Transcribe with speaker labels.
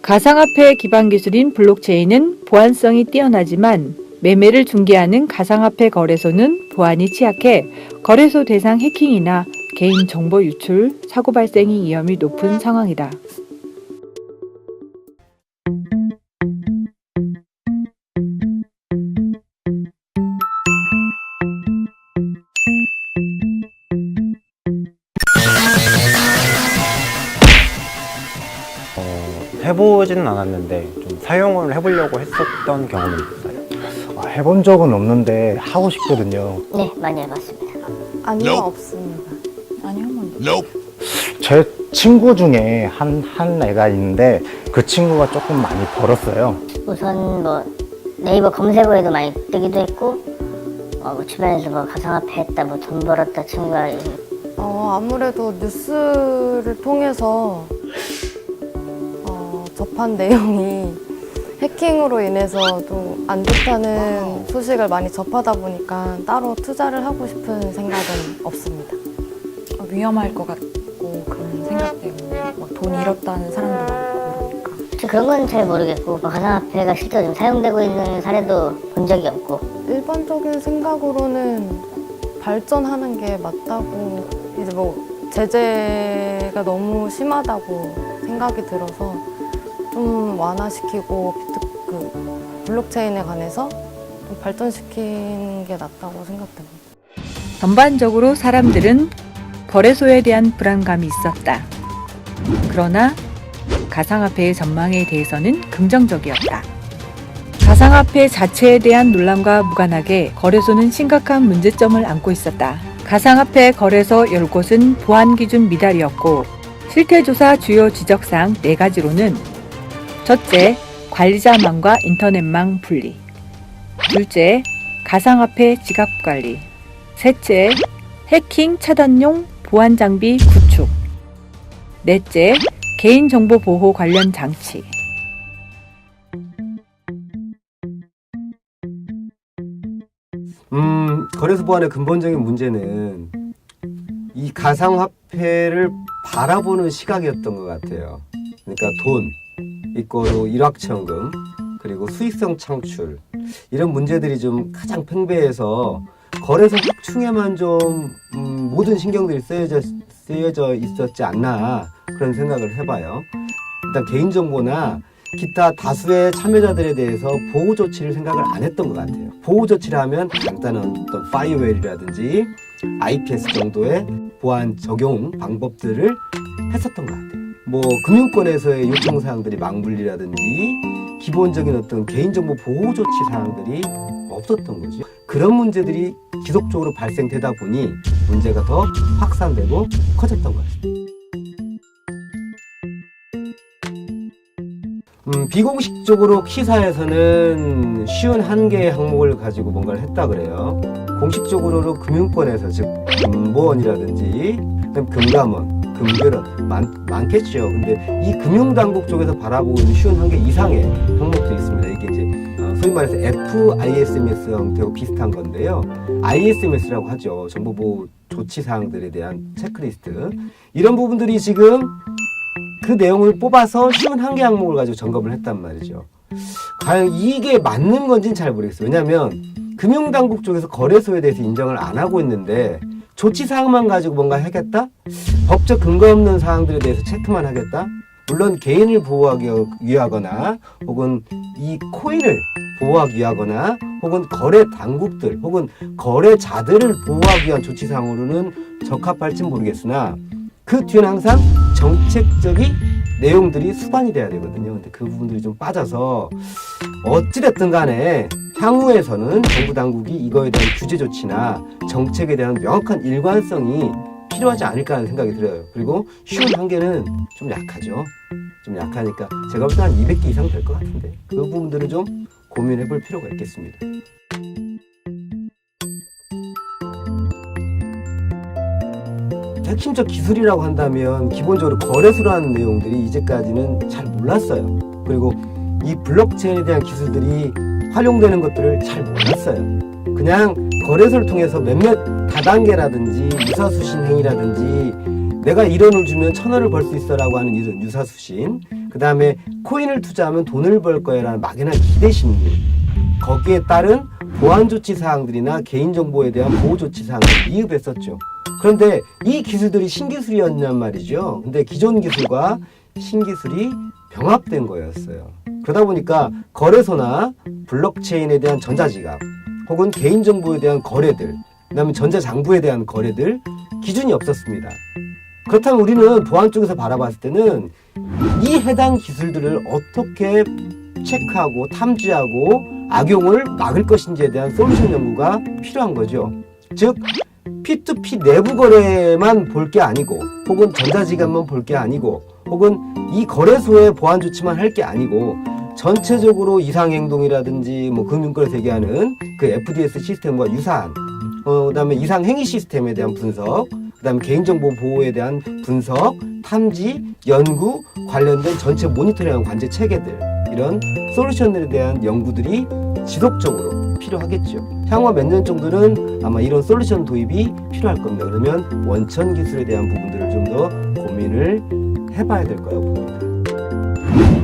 Speaker 1: 가상화폐 기반 기술인 블록체인은 보안성이 뛰어나지만 매매를 중개하는 가상화폐 거래소는 보안이 취약해 거래소 대상 해킹이나 개인정보 유출, 사고 발생의 위험이 높은 상황이다.
Speaker 2: 해보지는 않았는데 좀 사용을 해보려고 했었던 경험이 있어요.
Speaker 3: 해본 적은 없는데 하고 싶거든요.
Speaker 4: 네, 많이 해봤습니다.
Speaker 5: 아니요, 없습니다.
Speaker 1: 아니, 한 번도.
Speaker 3: 제 친구 중에 한 애가 있는데 그 친구가 조금 많이 벌었어요.
Speaker 4: 우선 뭐 네이버 검색어에도 많이 뜨기도 했고 뭐 주변에서 뭐 가상화폐 했다, 뭐 돈 벌었다 친구가
Speaker 5: 아무래도 뉴스를 통해서 접한 내용이 해킹으로 인해서 좀 안 좋다는 소식을 많이 접하다 보니까 따로 투자를 하고 싶은 생각은 없습니다.
Speaker 6: 위험할 것 같고 그런 생각 때문에 막 돈 잃었다는 사람도 많고 그러니까.
Speaker 4: 그런 건 잘 모르겠고 뭐 가상화폐가 실제로 좀 사용되고 있는 사례도 본 적이 없고
Speaker 5: 일반적인 생각으로는 발전하는 게 맞다고 이제 뭐 제재가 너무 심하다고 생각이 들어서 좀 완화시키고 블록체인에 관해서 좀 발전시키는 게 낫다고 생각됩니다.
Speaker 1: 전반적으로 사람들은 거래소에 대한 불안감이 있었다. 그러나 가상화폐의 전망에 대해서는 긍정적이었다. 가상화폐 자체에 대한 논란과 무관하게 거래소는 심각한 문제점을 안고 있었다. 가상화폐 거래소 10곳은 보안 기준 미달이었고 실태조사 주요 지적사항 4가지로는 첫째, 관리자망과 인터넷망 분리. 둘째, 가상화폐 지갑 관리. 셋째, 해킹 차단용 보안 장비 구축. 넷째, 개인정보 보호 관련 장치.
Speaker 7: 거래소 보안의 근본적인 문제는 이 가상화폐를 바라보는 시각이었던 것 같아요. 그러니까 돈, 이거로 일확천금, 그리고 수익성 창출 이런 문제들이 좀 가장 팽배해서 거래소 확충에만 좀 모든 신경들이 쓰여져 있었지 않나 그런 생각을 해봐요. 일단 개인정보나 기타 다수의 참여자들에 대해서 보호 조치를 생각을 안 했던 것 같아요. 보호 조치를 하면 간단한 어떤 파이어웰이라든지 IPS 정도의 보안 적용 방법들을 했었던 것 같아요. 뭐 금융권에서의 요청 사항들이 망분리라든지 기본적인 어떤 개인정보 보호 조치 사항들이 없었던 거죠. 그런 문제들이 지속적으로 발생되다 보니 문제가 더 확산되고 커졌던 것 같습니다. 비공식적으로 키사에서는 쉬운 한 개의 항목을 가지고 뭔가를 했다 그래요. 공식적으로는 금융권에서 즉 금보원이라든지 금감원, 금괴론 많겠죠. 근데 이 금융당국 쪽에서 바라보고 있는 쉬운 한 개 이상의 항목도 있습니다. 이게 이제 소위 말해서 FISMS 형태하고 비슷한 건데요. ISMS라고 하죠. 정보보호 조치 사항들에 대한 체크리스트. 이런 부분들이 지금 그 내용을 뽑아서 쉬운 한 개 항목을 가지고 점검을 했단 말이죠. 과연 이게 맞는 건지는 잘 모르겠어요. 왜냐하면 금융당국 쪽에서 거래소에 대해서 인정을 안 하고 있는데 조치사항만 가지고 뭔가 하겠다? 법적 근거 없는 사항들에 대해서 체크만 하겠다? 물론 개인을 보호하기 위하거나 혹은 이 코인을 보호하기 위하거나 혹은 거래 당국들 혹은 거래자들을 보호하기 위한 조치사항으로는 적합할진 모르겠으나 그 뒤에는 항상 정책적인 내용들이 수반이 돼야 되거든요. 근데 그 부분들이 좀 빠져서 어찌됐든 간에 향후에서는 정부 당국이 이거에 대한 규제 조치나 정책에 대한 명확한 일관성이 필요하지 않을까 하는 생각이 들어요. 그리고 쉬운 한계는 좀 약하죠. 좀 약하니까 제가 볼 때 한 200개 이상 될 것 같은데 그 부분들은 좀 고민해 볼 필요가 있겠습니다. 핵심적 기술이라고 한다면 기본적으로 거래소라는 내용들이 이제까지는 잘 몰랐어요. 그리고 이 블록체인에 대한 기술들이 활용되는 것들을 잘 몰랐어요. 그냥 거래소를 통해서 몇몇 다단계라든지 유사수신 행위라든지 내가 1원을 주면 1,000원을 벌 수 있어라고 하는 이런 유사수신, 그 다음에 코인을 투자하면 돈을 벌 거야라는 막연한 기대심리, 거기에 따른 보안조치 사항들이나 개인정보에 대한 보호조치 사항들을 미흡했었죠. 그런데 이 기술들이 신기술이었냔 말이죠. 근데 기존 기술과 신기술이 병합된 거였어요. 그러다 보니까 거래소나 블록체인에 대한 전자지갑 혹은 개인정보에 대한 거래들, 그 다음에 전자장부에 대한 거래들 기준이 없었습니다. 그렇다면 우리는 보안 쪽에서 바라봤을 때는 이 해당 기술들을 어떻게 체크하고 탐지하고 악용을 막을 것인지에 대한 솔루션 연구가 필요한 거죠. 즉 P2P 내부 거래만 볼 게 아니고, 혹은 전자지갑만 볼 게 아니고, 혹은 이 거래소의 보안 조치만 할 게 아니고, 전체적으로 이상행동이라든지 뭐 금융거래소 얘기하는 그 FDS 시스템과 유사한, 그다음에 이상행위 시스템에 대한 분석, 그다음에 개인정보 보호에 대한 분석, 탐지, 연구, 관련된 전체 모니터링 관제 체계들, 이런 솔루션들에 대한 연구들이 지속적으로 필요하겠죠. 향후 몇 년 정도는 아마 이런 솔루션 도입이 필요할 겁니다. 그러면 원천 기술에 대한 부분들을 좀 더 고민을 해봐야 될 거라고 봅니다.